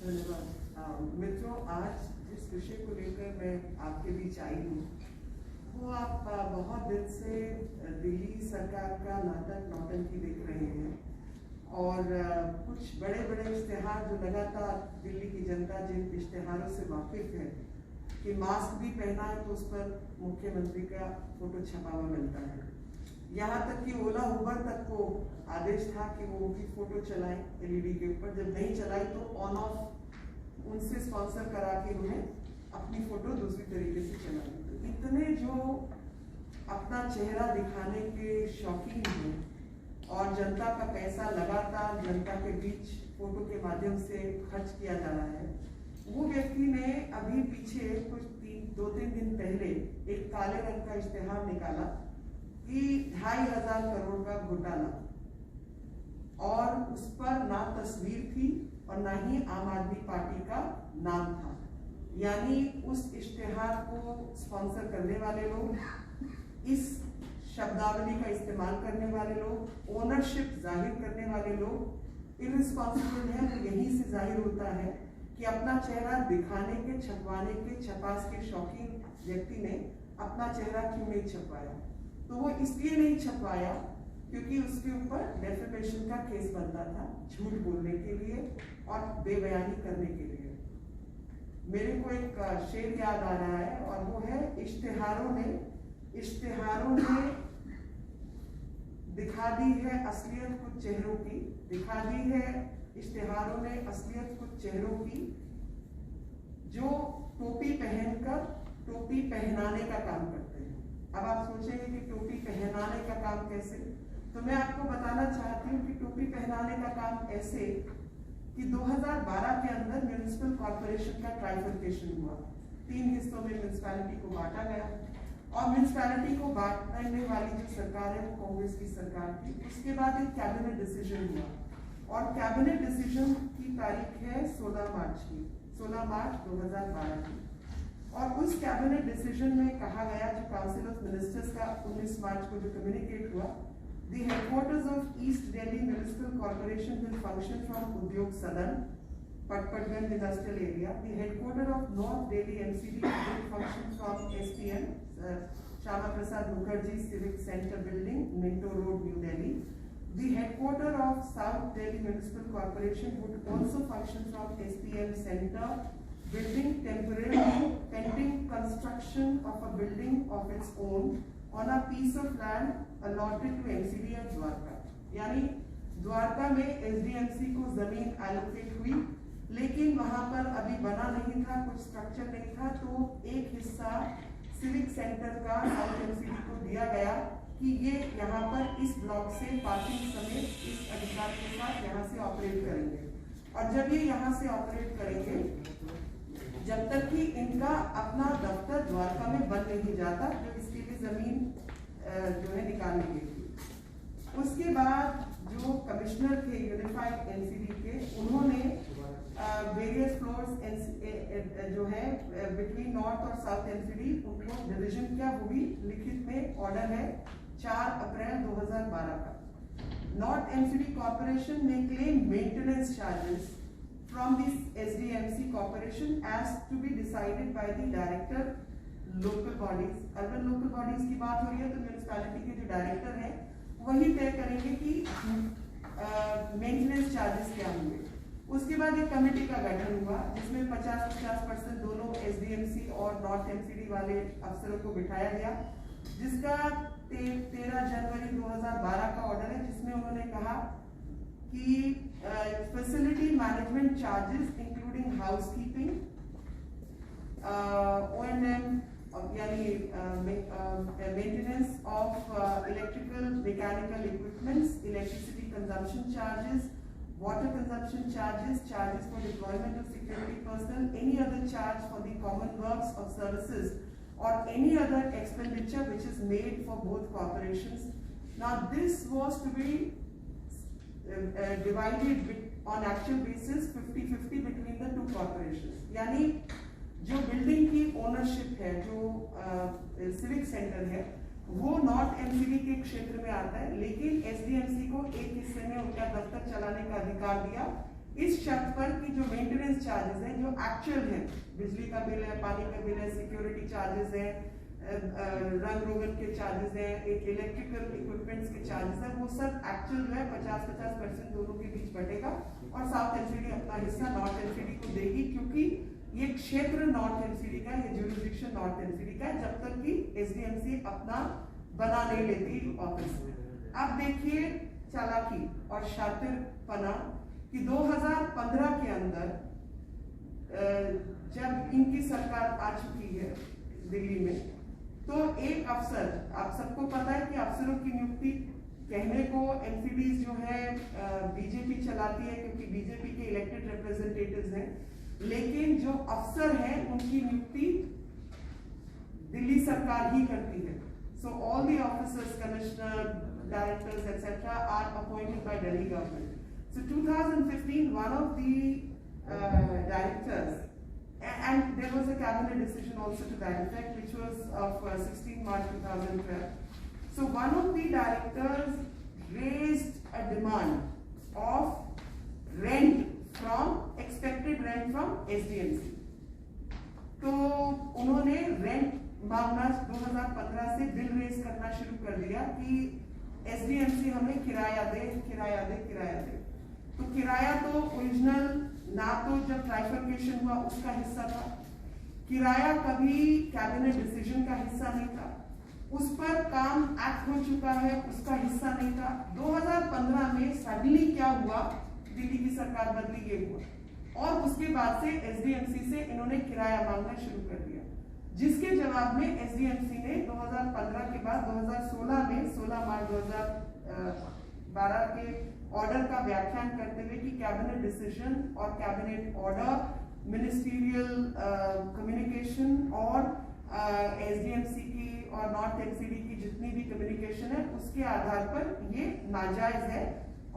धन्यवाद। मित्रों, आज जिस विषय को लेकर मैं आपके बीच आई हूँ वो आप बहुत दिन से दिल्ली सरकार का नाटक नौटंकी देख रहे हैं और कुछ बड़े बड़े इश्तेहार जो लगातार दिल्ली की जनता जिन इश्तेहारों से वाकिफ है कि मास्क भी पहना है तो उस पर मुख्यमंत्री का फोटो छपा हुआ मिलता है। यहाँ तक कि ओला उबर तक को आदेश था कि वो उनकी फोटो चलाएं एलईडी के ऊपर, जब नहीं चलाई तो ऑन ऑफ उनसे स्पॉन्सर करा के उन्हें अपनी फोटो दूसरी तरीके से चलाई। तो इतने जो अपना चेहरा दिखाने के शौकीन हैं और जनता का पैसा लगातार जनता के बीच फोटो के माध्यम से खर्च किया जा रहा है, वो व्यक्ति ने अभी पीछे कुछ 2-3 दिन पहले एक काले रंग का इश्तेहार निकाला कि 2,500 करोड़ का घोटाला, और उस पर ना तस्वीर थी और ना ही आम आदमी पार्टी का नाम था। यानी उस इश्तेहार को स्पॉन्सर करने वाले लोग, इस शब्दावली का इस्तेमाल करने वाले लोग, ओनरशिप जाहिर करने वाले लोग इर्रिस्पॉन्सिबल है। तो यहीं से जाहिर होता है कि अपना चेहरा दिखाने के, छपवाने के, छपास के शौकीन व्यक्ति ने अपना चेहरा क्यों नहीं छपवाया? तो वो इसलिए नहीं छपवाया क्योंकि उसके ऊपर डेफेमेशन का केस बनता था, झूठ बोलने के लिए और बेबयानी करने के लिए। मेरे को एक शेर याद आ रहा है और वो है, इश्तेहारों ने दिखा दी है असलियत कुछ चेहरों की, दिखा दी है इश्तेहारों ने असलियत कुछ चेहरों की, जो टोपी पहनकर टोपी पहनाने का काम करते हैं। अब आप सोचेंगे कि टोपी पहनाने का काम कैसे? तो मैं आपको बताना चाहती हूँ कि टोपी पहनाने का काम ऐसे कि 2012 के अंदर म्युनिसिपल कॉर्पोरेशन का ट्राइफर्केशन हुआ। 3 हिस्सों में म्युनिसिपैलिटी को बांटा गया और म्युनिसिपैलिटी को बांटने वाली जो सरकार है वो कांग्रेस की सरकार थी। उसके बाद एक कैबिनेट डिसीजन हुआ और कैबिनेट डिसीजन की तारीख है 16 मार्च 2012 की। और उस कैबिनेट डिसीजन में कहा गया, जो काउंसिल ऑफ मिनिस्टर्स का 19 मार्च को जो कम्युनिकेट हुआ, the headquarters of East Delhi municipal corporation will function from Udyog Sadan, Patparganj industrial area. The headquarter of North Delhi MCD will function from SPM, Shyama Prasad Mukherjee civic centre building, Minto road, New Delhi. The headquarter of South Delhi Municipal Corporation would also function from SPM Center building temporarily pending construction of a building of its own on a piece of land allotted to MCD at Dwarka। यानी द्वारका में SDMC को जमीन allocate हुई, लेकिन वहां पर अभी बना नहीं था, कुछ स्ट्रक्चर नहीं था, तो एक हिस्सा सिविक सेंटर का साउथ MCD को दिया गया कि ये यहाँ पर इस ब्लॉक से पार्किंग समेत इस अधिकार के साथ यहाँ से ऑपरेट करेंगे। और जब ये यहाँ से ऑपरेट करेंगे, जब तक कि इनका अपना दफ्तर द्वारका में बन नहीं जाता, जो इसके लिए जमीन जो है निकालने के लिए। उसके बाद जो कमिश्नर थे यूनिफाइड एनसीडी के, उन्होंने वेरियस फ्लोर्स जो है बिटवीन नॉर्थ और साउथ एनसीडी उनको डिवीजन किया। वो भी लिखित में ऑर्डर है 4 अप्रैल 2012 का। North MCD Corporation may claim maintenance charges from this SDMC Corporation as to be decided by the director local bodies। Urban local bodies की बात हो रही है तो म्यूनिसिपैलिटी के जो डायरेक्टर हैं वही तय करेंगे कि मेंटेनेंस चार्जेस क्या होंगे। उसके बाद एक कमेटी का गठन हुआ जिसमें 50-50% दोनों SDMC और नॉर्थ MCD वाले अफसरों को बिठाया गया, जिसका 13 जनवरी 2012 का ऑर्डर है, जिसमें उन्होंने कहा कि facility management charges including housekeeping, O&M यानी maintenance of electrical mechanical equipments, electricity consumption charges, water consumption charges, charges for deployment of security personnel, any other charge for the common works of services or any other expenditure which is made for both corporations. Now this was to be divided on actual basis 50-50 between the two corporations। यानी जो building की ownership है, जो civic centre है, वो north MCD के क्षेत्र में आता है, लेकिन एसडीएमसी को एक हिस्से में उनका दफ्तर चलाने का अधिकार दिया इस शर्त पर कि जो मेंटेनेंस चार्जेस हैं जो एक्चुअल हैं, बिजली का बिल है, पानी का बिल है, सिक्योरिटी चार्जेस है, रंग रोगन के चार्जेस हैं, एक इलेक्ट्रिकल इक्विपमेंट्स के चार्जेस हैं, वो सब एक्चुअल जो है 50-50% दोनों के बीच बटेगा और साउथ एनसीडी अपना हिस्सा नॉर्थ एनसीडी को देगी, क्योंकि ये क्षेत्र नॉर्थ एनसीडी का है, ये ज्यूरिसडिक्शन नॉर्थ एनसीडी का है, जब तक कि एसडीएमसी अपना बना नहीं लेती ऑफिस। अब देखिए चालाकी और शातिरपना कि 2015 के अंदर जब इनकी सरकार आ चुकी है दिल्ली में, तो एक अफसर, आप सबको पता है कि अफसरों की नियुक्ति कहने को एनसीडीज जो है बीजेपी चलाती है क्योंकि बीजेपी के इलेक्टेड रिप्रेजेंटेटिव्स हैं, लेकिन जो अफसर हैं उनकी नियुक्ति दिल्ली सरकार ही करती है। So all the officers, commissioner, directors etc. are appointed by Delhi government. So 2015, one of the directors, and there was a cabinet decision also to that effect, which was of 16 March 2012. So one of the directors raised a demand of rent from expected rent from SDMC. तो उन्होंने rent मांगना 2015 से bill raise करना शुरू कर दिया कि SDMC हमें किराया दे, किराया दे, किराया दे। तो किराया तो ओरिजिनल ना तो जब ट्राइफर्केशन हुआ उसका हिस्सा था, किराया कभी कैबिनेट डिसीजन का हिस्सा नहीं था, उस पर काम एक्ट हो चुका है उसका हिस्सा नहीं था। 2015 में सडनली क्या हुआ, दिल्ली की सरकार बदली, ये हुआ और उसके बाद से एसडीएमसी से इन्होंने किराया मांगना शुरू कर दिया, जिसके जवाब में एसडीएमसी ने 2015 के बाद 2016 में 16 मार्च 2012 के ऑर्डर का व्याख्यान करते हुए कि कैबिनेट डिसीजन और कैबिनेट ऑर्डर, मिनिस्ट्रियल कम्युनिकेशन और एसडीएमसी की और नॉर्थ एनसीडी की जितनी भी कम्युनिकेशन है उसके आधार पर ये नाजायज है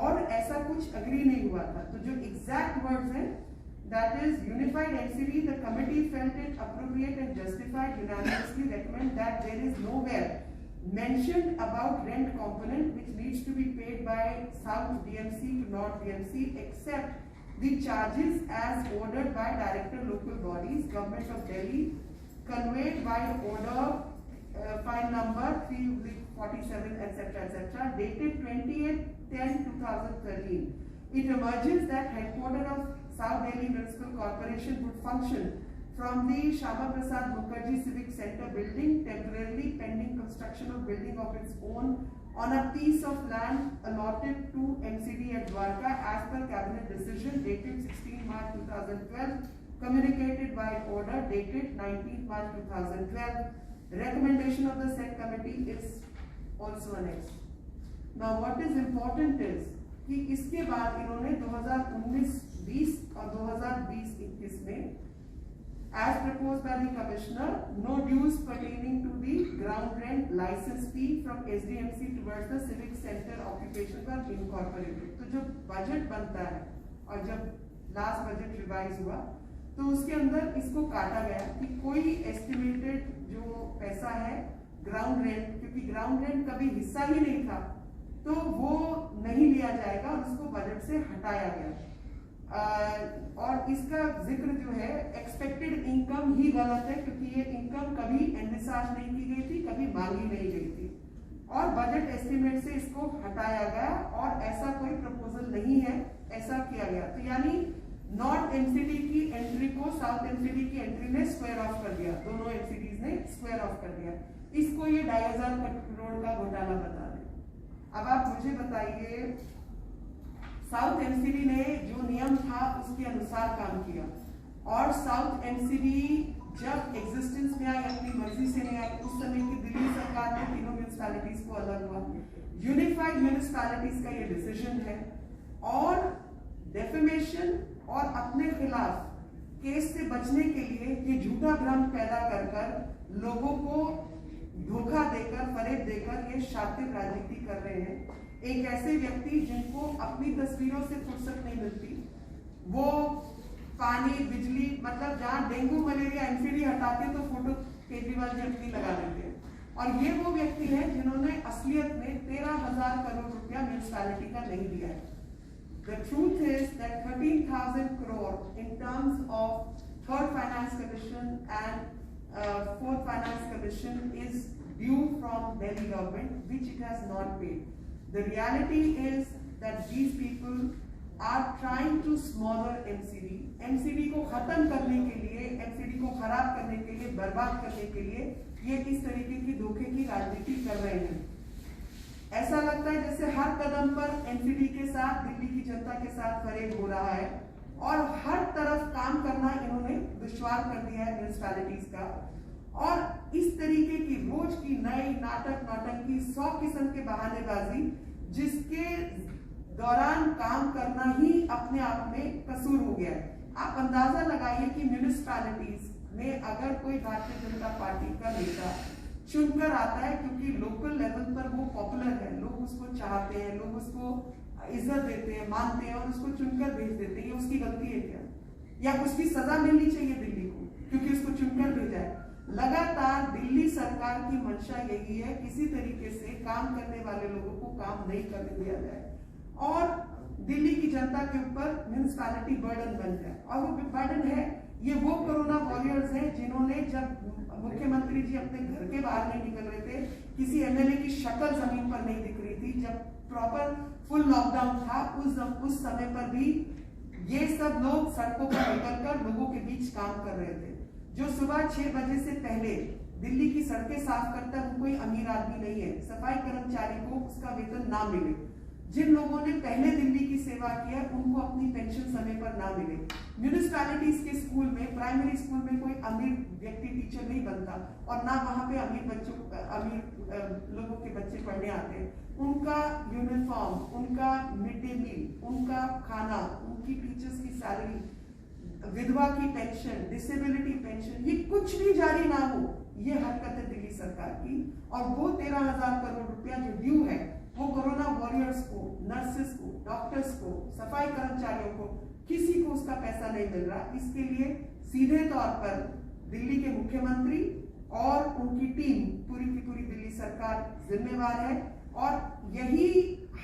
और ऐसा कुछ अग्री नहीं हुआ था। तो जो एग्जैक्ट वर्ड्स हैं, that is unified NCD, the committee felt it appropriate and justified unanimously recommend that there is nowhere mentioned about rent component which needs to be paid by South DMC to North DMC except the charges as ordered by director local bodies, Government of Delhi, conveyed by order file number 347 etc. dated 28/10/2013. It emerges that headquarters of South Delhi Municipal Corporation would function from the Shama Prasad Mukherjee Civic Center building temporarily pending construction of building of its own on a piece of land allotted to MCD at Dwarka as per cabinet decision dated 16 March 2012, communicated by order dated 19 March 2012. Recommendation of the said committee is also annexed. Now what is important is कि इसके बाद इन्होंने 2019-20 और 2020-21 में as proposed by the commissioner, no dues pertaining to the ground rent license fee from SDMC towards the civic center occupation were incorporated. तो जब budget बनता है और जब लास्ट बजट रिवाइज हुआ तो उसके अंदर इसको काटा गया कि कोई एस्टिमेटेड जो पैसा है ग्राउंड रेंट, क्योंकि ग्राउंड रेंट कभी हिस्सा ही नहीं था तो वो नहीं लिया जाएगा और उसको बजट से हटाया गया। और इसका जिक्र जो है एक्सपेक्टेड इनकम ही गलत है क्योंकि ये इनकम कभी एनविसाज नहीं की गई थी, कभी मांगी नहीं गई थी और बजट एस्टिमेट से इसको हटाया गया और ऐसा कोई प्रपोजल नहीं है, ऐसा किया गया। तो यानी नॉर्थ एनसीडी की एंट्री को साउथ एनसीडी की एंट्री ने स्क्वायर ऑफ कर दिया, दोनों एनसीडीज ने स्क्वायर ऑफ कर दिया। इसको ये 2,500 करोड़ का घोटाला बता रहे। अब आप मुझे बताइए, साउथ एनसीडी ने जो नियम था उसके अनुसार काम किया और साउथ एनसीडी जब एग्जिस्टेंस में आई, अपनी मर्जी से नहीं आई, उस समय की दिल्ली सरकार ने तीनों म्यूनिसिपैलिटीज को अलग हुआ, यूनिफाइड म्यूनिसिपैलिटीज का ये डिसीजन है और डेफेमेशन और अपने खिलाफ केस से बचने के लिए ये झूठा भ्रम पैदा कर लोगों को धोखा देकर, फरेब देकर ये शातिर राजनीति कर रहे हैं। एक ऐसे व्यक्ति जिनको अपनी तस्वीरों से फुर्सत नहीं मिलती, वो पानी, बिजली, मतलब जहाँ डेंगू मलेरिया एनसीडी हटाते तो फोटो केजरीवाल जी अपनी लगा देते हैं और ये वो व्यक्ति हैं जिन्होंने असलियत में 13,000 करोड़ रुपया म्यूनिसिपैलिटी का नहीं दिया है। The truth is that 13,000 crore in terms of third finance commission and fourth finance commission is due from Delhi government, which it has not paid. The reality is that these people are trying to smother MCD. MCD को खत्म करने के लिए, MCD को खराब करने के लिए, बर्बाद करने के लिए ये इस तरीके की धोखे की राजनीति कर रहे हैं। ऐसा लगता है जैसे हर कदम पर एमसीडी के साथ, दिल्ली की जनता के साथ फरेब हो रहा है और हर तरफ काम करना इन्होंने दुश्वार कर दिया है म्यूनिसिपैलिटीज का। और इस तरीके की रोज की नई नाटक की 100 किस्म के बहानेबाजी, जिसके दौरान काम करना ही अपने आप में कसूर हो गया है। आप अंदाजा लगाइए कि म्यूनिसिपैलिटीज में अगर कोई भारतीय जनता पार्टी का नेता चुनकर आता है, क्योंकि लोकल लेवल पर वो पॉपुलर है, लोग उसको चाहते हैं, लोग उसको इज्जत देते हैं, मानते हैं और उसको चुनकर भेज देते हैं, ये उसकी गलती है क्या? या उसकी सजा मिलनी चाहिए दिल्ली को क्योंकि उसको चुनकर भेजा है? लगातार दिल्ली सरकार की मंशा यही है, किसी तरीके से काम करने वाले लोगों को काम नहीं करने दिया जाए और दिल्ली की जनता के ऊपर म्यूनिसिपैलिटी बर्डन बन जाए। और वो बर्डन है, ये वो कोरोना वॉरियर्स हैं जिन्होंने, जब मुख्यमंत्री जी अपने घर के बाहर नहीं निकल रहे थे, किसी एमएलए की शक्ल जमीन पर नहीं दिख रही थी, जब प्रॉपर फुल लॉकडाउन था, उस समय पर भी ये सब लोग सड़कों पर निकलकर लोगों के बीच काम कर रहे थे। जो सुबह 6 बजे से पहले दिल्ली की सड़कें साफ करता है वो कोई अमीर आदमी नहीं है, सफाई कर्मचारी को उसका वेतन ना मिले। जिन लोगों ने पहले दिल्ली की सेवा की है उनको अपनी पेंशन समय पर ना मिले। म्यूनिसिपैलिटीज के स्कूल में, प्राइमरी स्कूल में कोई अमीर व्यक्ति टीचर नहीं बनता और ना वहाँ पे अमीर लोगों के बच्चे पढ़ने आते हैं। उनका यूनिफॉर्म, उनका मिड डे मील, उनका खाना, उनकी टीचर्स की सैलरी, विधवा की पेंशन, डिसेबिलिटी पेंशन, ये कुछ भी जारी ना हो, ये हरकत है दिल्ली सरकार की। और वो 13,000 करोड़ रुपया जो ड्यू है वो कोरोना वॉरियर्स को, नर्सेस को, डॉक्टर्स को, सफाई कर्मचारियों को, किसी को उसका पैसा नहीं मिल रहा। इसके लिए सीधे तौर पर दिल्ली के मुख्यमंत्री और उनकी टीम, पूरी की पूरी दिल्ली सरकार जिम्मेवार है। और यही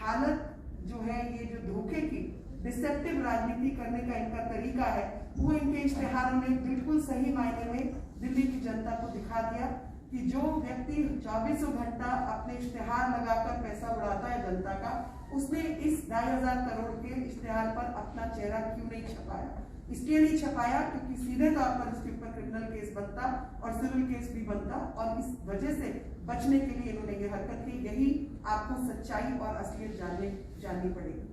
हालत जो है, ये जो धोखे की डिसेप्टिव राजनीति करने का इनका तरीका है, वो इनके इश्तेहारों ने बिल्कुल सही मायने में दिल्ली की जनता को दिखा दिया कि जो व्यक्ति 24 घंटा अपने इश्तेहार लगाकर पैसा उड़ाता है जनता का, उसने इस 2,500 करोड़ के इश्तेहार पर अपना चेहरा क्यों नहीं छपाया? इसलिए नहीं छपाया क्योंकि सीधे तौर पर उसके ऊपर क्रिमिनल केस बनता और सिविल केस भी बनता, और इस वजह से बचने के लिए इन्होंने ये हरकत की। यही आपको सच्चाई और असलियत जाननी पड़ेगी।